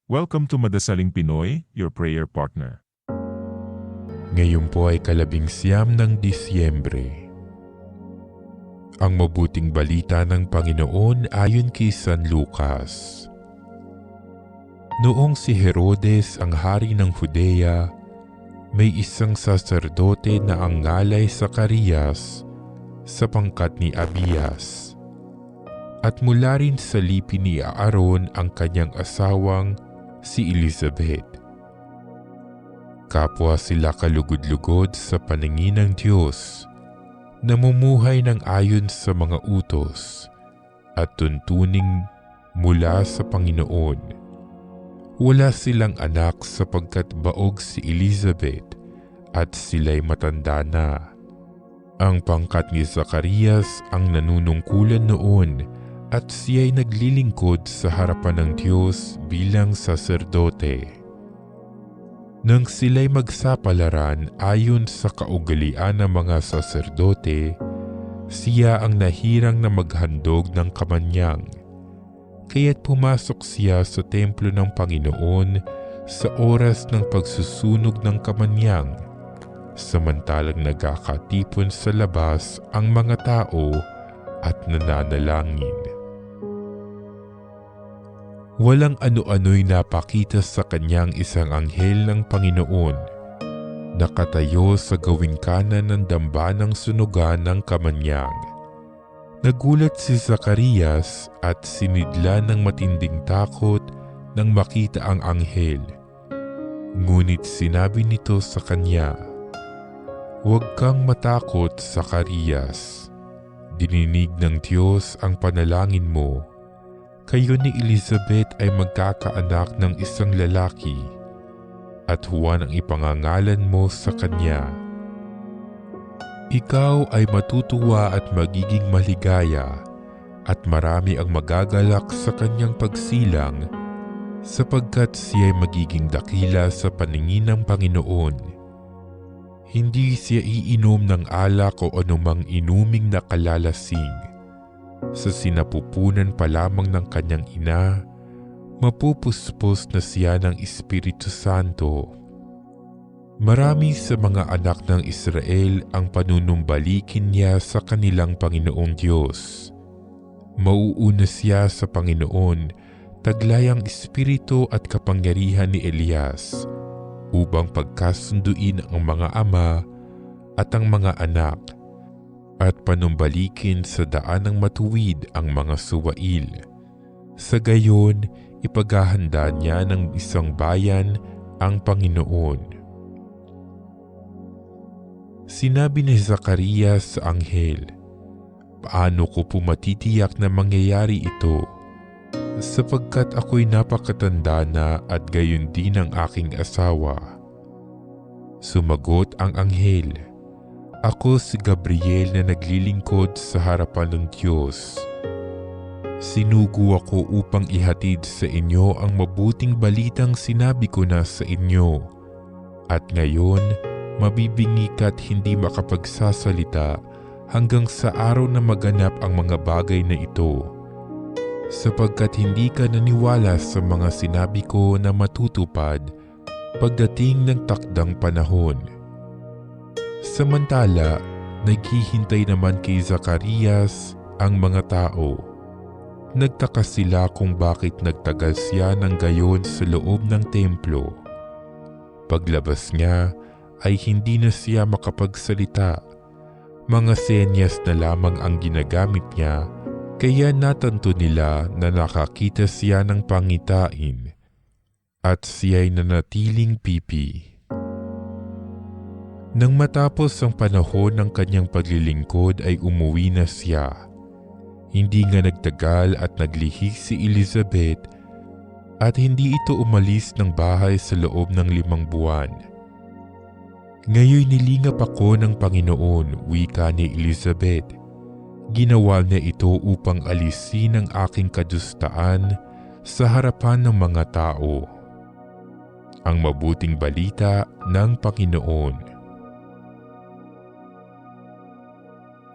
Welcome to Madasaling Pinoy, your prayer partner. Ngayon po ay 11 ng Disyembre. Ang mabuting balita ng Panginoon ayon kay San Lucas. Noong si Herodes ang hari ng Judea, may isang saserdote na ang ngalay Zacarias sa pangkat ni Abias. At mula rin sa lipi ni Aaron ang kanyang asawang si Elizabeth. Kapwa sila kalugod-lugod sa paningin ng Diyos, namumuhay ng ayon sa mga utos at tuntuning mula sa Panginoon. Wala silang anak sapagkat baog si Elizabeth at sila'y matanda na. Ang pangkat ni Zacarias ang nanunungkulan noon at siya'y naglilingkod sa harapan ng Diyos bilang saserdote. Nang sila'y magsapalaran ayon sa kaugalian ng mga saserdote, siya ang nahirang na maghandog ng kamanyang. Kaya't pumasok siya sa templo ng Panginoon sa oras ng pagsusunog ng kamanyang, samantalang nagkakatipon sa labas ang mga tao at nananalangin. Walang ano-ano'y napakita sa kanyang isang anghel ng Panginoon, nakatayo sa gawing kanan ng damba ng sunugan ng kamanyang. Nagulat si Zacarias at sinidla ng matinding takot nang makita ang anghel. Ngunit sinabi nito sa kanya, "Huwag kang matakot, Zacarias. Dininig ng Diyos ang panalangin mo. Kayo ni Elizabeth ay magkakaanak ng isang lalaki, at Juan ang ipangangalan mo sa kanya. Ikaw ay matutuwa at magiging maligaya, at marami ang magagalak sa kanyang pagsilang, sapagkat siya'y magiging dakila sa paningin ng Panginoon. Hindi siya iinom ng alak o anumang inuming nakalalasing. Sa sinapupunan pa lamang ng kanyang ina, mapupuspos na siya ng Espiritu Santo. Marami sa mga anak ng Israel ang panunumbalikin niya sa kanilang Panginoong Diyos. Mauuna siya sa Panginoon, taglay ang espiritu at kapangyarihan ni Elias, upang pagkasunduin ang mga ama at ang mga anak, at panumbalikin sa daan ng matuwid ang mga suwail. Sa gayon, ipaghahanda niya ng isang bayan ang Panginoon." Sinabi ni Zacarias sa anghel, "Paano ko po matitiyak na mangyayari ito? Sapagkat ako'y napakatanda na at gayon din ang aking asawa." Sumagot ang anghel, "Ako si Gabriel na naglilingkod sa harapan ng Diyos. Sinugo ako upang ihatid sa inyo ang mabuting balitang sinabi ko na sa inyo. At ngayon, mabibingi ka't hindi makapagsasalita hanggang sa araw na maganap ang mga bagay na ito. Sapagkat hindi ka naniwala sa mga sinabi ko na matutupad pagdating ng takdang panahon." Samantala, naghihintay naman kay Zacarias ang mga tao. Nagtaka sila kung bakit nagtagal siya ng gayon sa loob ng templo. Paglabas niya ay hindi na siya makapagsalita. Mga senyas na lamang ang ginagamit niya, kaya natanto nila na nakakita siya ng pangitain at siya'y nanatiling pipi. Nang matapos ang panahon ng kanyang paglilingkod ay umuwi na siya. Hindi nga nagtagal at naglihi si Elizabeth at hindi ito umalis ng bahay sa loob ng 5 buwan. "Ngayoy nilingap ako ng Panginoon," wika ni Elizabeth. "Ginawa niya ito upang alisin ang aking kadustaan sa harapan ng mga tao." Ang mabuting balita ng Panginoon.